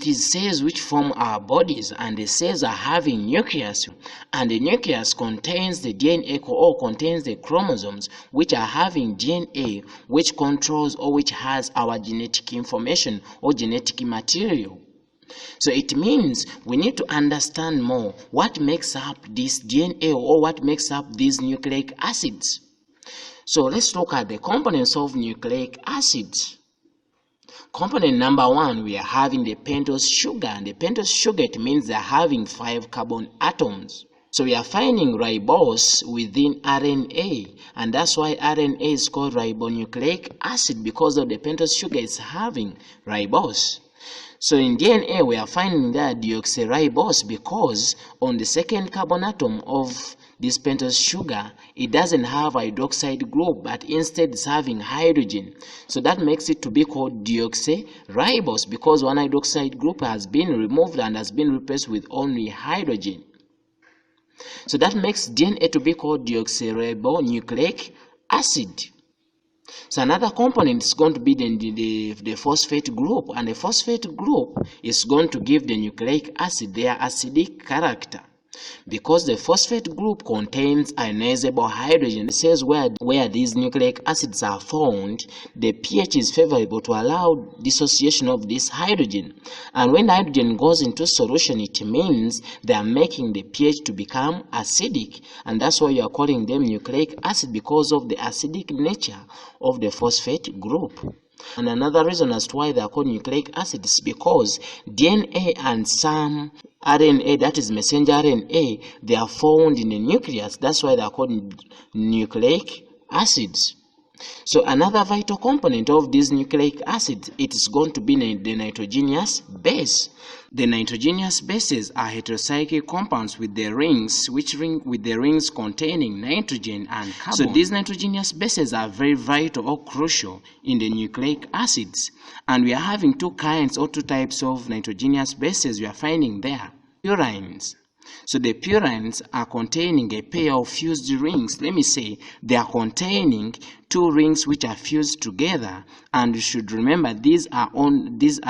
It is cells which form our bodies, and the cells are having nucleus, and the nucleus contains the DNA or contains the chromosomes which are having DNA which controls or which has our genetic information or genetic material. So it means we need to understand more what makes up this DNA or what makes up these nucleic acids. So let's look at the components of nucleic acids. Component number 1, we are having the pentose sugar, and the pentose sugar, it means they're having 5 carbon atoms. So we are finding ribose within RNA, and that's why RNA is called ribonucleic acid, because of the pentose sugar is having ribose. So in DNA we are finding that deoxyribose, because on the second carbon atom of this pentose sugar, it doesn't have hydroxide group, but instead it's having hydrogen. So that makes it to be called deoxyribose, because one hydroxide group has been removed and has been replaced with only hydrogen. So that makes DNA to be called deoxyribonucleic acid. So another component is going to be the phosphate group, and the phosphate group is going to give the nucleic acid their acidic character, because the phosphate group contains ionisable hydrogen. It says where these nucleic acids are found, the pH is favorable to allow dissociation of this hydrogen, and when hydrogen goes into solution, it means they are making the pH to become acidic, and that's why you are calling them nucleic acid, because of the acidic nature of the phosphate group. And another reason as to why they are called nucleic acids is because DNA and some RNA, that is messenger RNA, they are found in the nucleus. That's why they are called nucleic acids. So another vital component of these nucleic acids, it is going to be the nitrogenous base. The nitrogenous bases are heterocyclic compounds with the rings, containing nitrogen and carbon. So these nitrogenous bases are very vital or crucial in the nucleic acids. And we are having two types of nitrogenous bases we are finding there. Purines. So the purines are containing a pair of fused rings. Let me say they are containing two rings which are fused together, and you should remember these are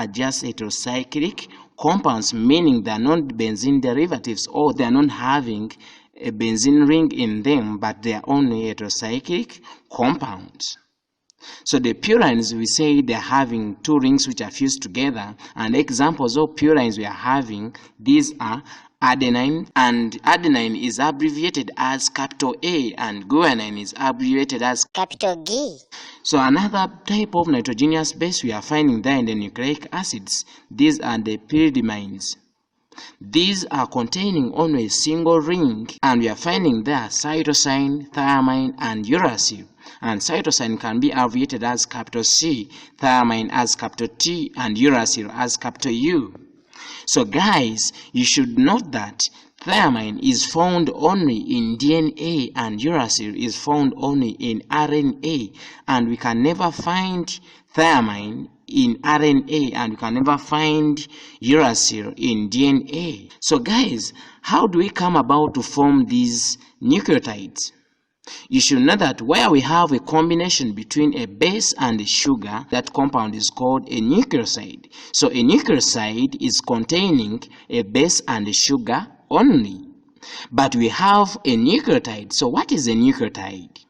just heterocyclic compounds, meaning they are not benzene derivatives, or they are not having a benzene ring in them, but they are only heterocyclic compounds. So the purines, we say they're having two rings which are fused together, and examples of purines we are having, these are adenine, and adenine is abbreviated as capital A, and guanine is abbreviated as capital G. So another type of nitrogenous base we are finding there in the nucleic acids, these are the pyridamines. These are containing only a single ring, and we are finding there cytosine, thiamine, and uracil. And cytosine can be abbreviated as capital C, thiamine as capital T, and uracil as capital U. So guys, you should note that thiamine is found only in DNA and uracil is found only in RNA, and we can never find thiamine in RNA, and we can never find uracil in DNA. So guys, how do we come about to form these nucleotides? You should know that where we have a combination between a base and a sugar, that compound is called a nucleoside. So a nucleoside is containing a base and a sugar only. But we have a nucleotide. So what is a nucleotide?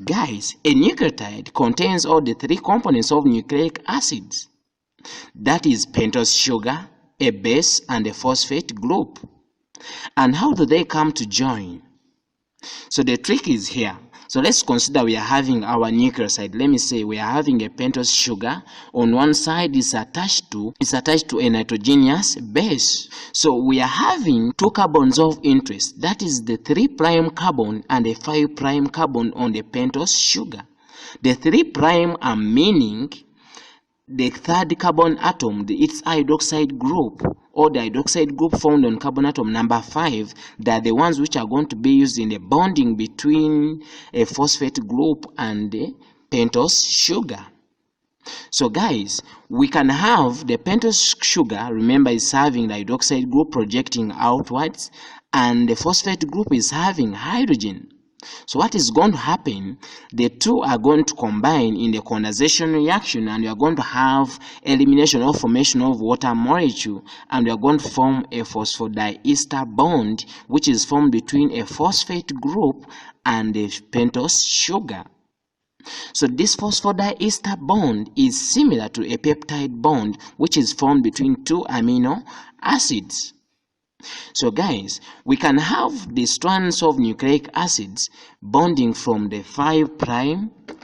Guys, a nucleotide contains all the three components of nucleic acids. That is pentose sugar, a base, and a phosphate group. And how do they come to join? So the trick is here. So let's consider we are having our nucleoside. Let me say we are having a pentose sugar. On one side is attached to a nitrogenous base. So we are having two carbons of interest. That is the 3' carbon and the 5' carbon on the pentose sugar. The 3' are meaning the third carbon atom, its hydroxide group, or the hydroxide group found on carbon atom number 5, they are the ones which are going to be used in the bonding between a phosphate group and the pentose sugar. So guys, we can have the pentose sugar, remember, is having the hydroxide group projecting outwards, and the phosphate group is having hydrogen. So what is going to happen? The two are going to combine in the condensation reaction, and we are going to have elimination or formation of water molecule, and we are going to form a phosphodiester bond, which is formed between a phosphate group and a pentose sugar. So this phosphodiester bond is similar to a peptide bond, which is formed between two amino acids. So guys, we can have the strands of nucleic acids bonding from the 5'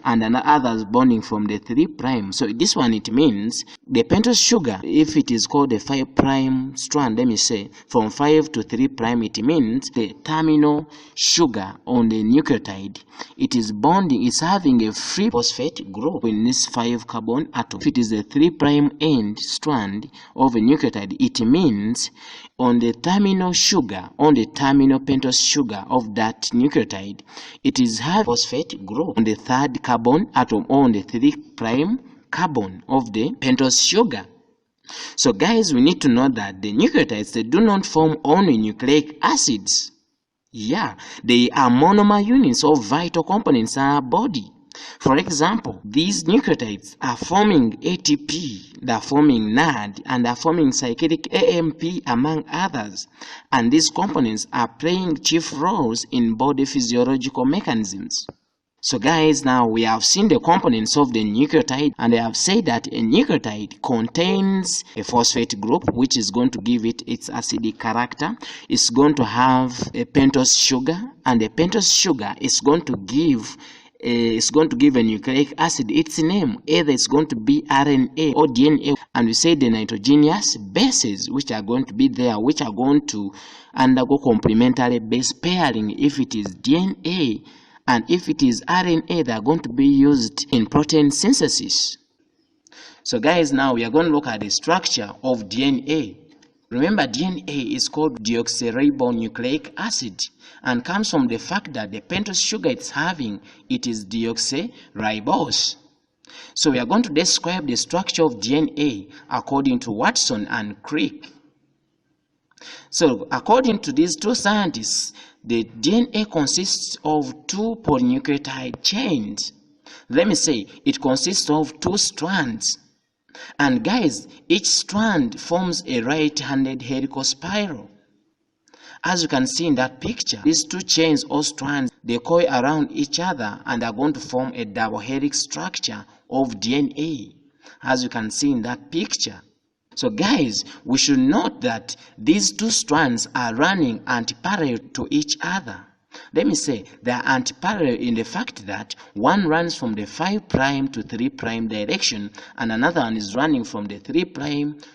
and others bonding from the 3'. So this one, it means the pentose sugar, if it is called the 5' strand, let me say, from 5 to 3', it means the terminal sugar on the nucleotide, it is bonding, it's having a free phosphate group in this 5 carbon atom. If it is the 3' end strand of a nucleotide, it means on the terminal sugar, on the terminal pentose sugar of that nucleotide, it is having phosphate group on the 3rd carbon atom, or on the 3' carbon of the pentose sugar. So guys, we need to know that the nucleotides, they do not form only nucleic acids. Yeah, they are monomer units of vital components in our body. For example, these nucleotides are forming ATP, they are forming NAD, and they are forming cyclic AMP, among others. And these components are playing chief roles in body physiological mechanisms. So guys, now we have seen the components of the nucleotide, and I have said that a nucleotide contains a phosphate group, which is going to give it its acidic character. It's going to have a pentose sugar, and the pentose sugar is going to give a nucleic acid its name. Either it's going to be RNA or DNA, and we say the nitrogenous bases, which are going to be there, which are going to undergo complementary base pairing if it is DNA, and if it is RNA, they are going to be used in protein synthesis. So guys, now we are going to look at the structure of DNA. Remember, DNA is called deoxyribonucleic acid, and comes from the fact that the pentose sugar it's having, it is deoxyribose. So we are going to describe the structure of DNA according to Watson and Crick. So according to these two scientists, the DNA consists of two polynucleotide chains. Let me say, it consists of two strands. And guys, each strand forms a right-handed helical spiral. As you can see in that picture, these two chains or strands, they coil around each other and are going to form a double helix structure of DNA, as you can see in that picture. So guys, we should note that these two strands are running anti-parallel to each other. Let me say, they are anti-parallel in the fact that one runs from the 5' to 3' direction, and another one is running from the 3'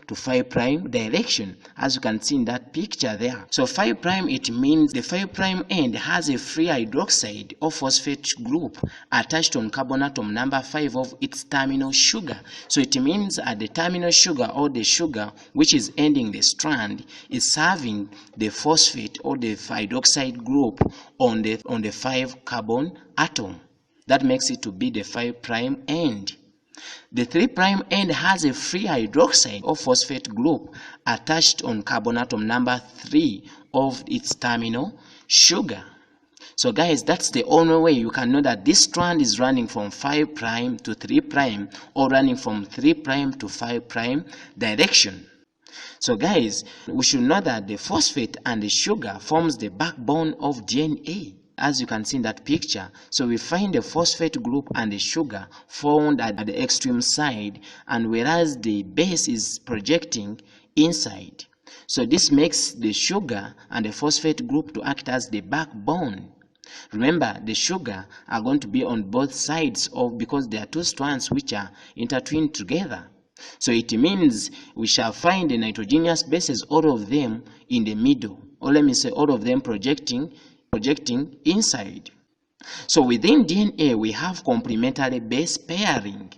to 5' direction, as you can see in that picture there. So 5', it means the 5' end has a free hydroxide or phosphate group attached on carbon atom number 5 of its terminal sugar. So it means at the terminal sugar, or the sugar which is ending the strand, is having the phosphate or the hydroxide group on the 5 carbon atom. That makes it to be the 5' end. The 3' end has a free hydroxide or phosphate group attached on carbon atom number 3 of its terminal sugar. So guys, that's the only way you can know that this strand is running from 5' to 3', or running from 3' to 5' direction. So guys, we should know that the phosphate and the sugar forms the backbone of DNA, as you can see in that picture. So we find the phosphate group and the sugar found at the extreme side, and whereas the base is projecting inside. So this makes the sugar and the phosphate group to act as the backbone. Remember, the sugar are going to be on both sides because there are two strands which are intertwined together. So it means we shall find the nitrogenous bases, all of them in the middle, or let me say all of them projecting inside. So within DNA we have complementary base pairing.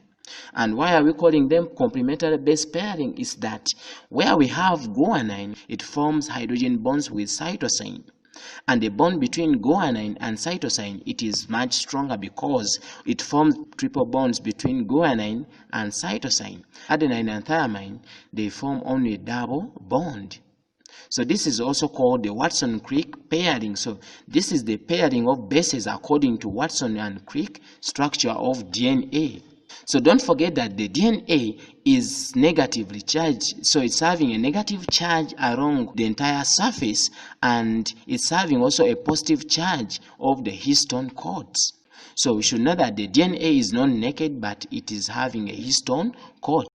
And why are we calling them complementary base pairing is that where we have guanine, it forms hydrogen bonds with cytosine. And the bond between guanine and cytosine, it is much stronger because it forms triple bonds between guanine and cytosine. Adenine and thymine, they form only a double bond. So this is also called the Watson-Crick pairing. So this is the pairing of bases according to Watson and Crick structure of DNA. So don't forget that the DNA is negatively charged, so it's having a negative charge along the entire surface, and it's having also a positive charge of the histone codes. So we should know that the DNA is not naked, but it is having a histone code.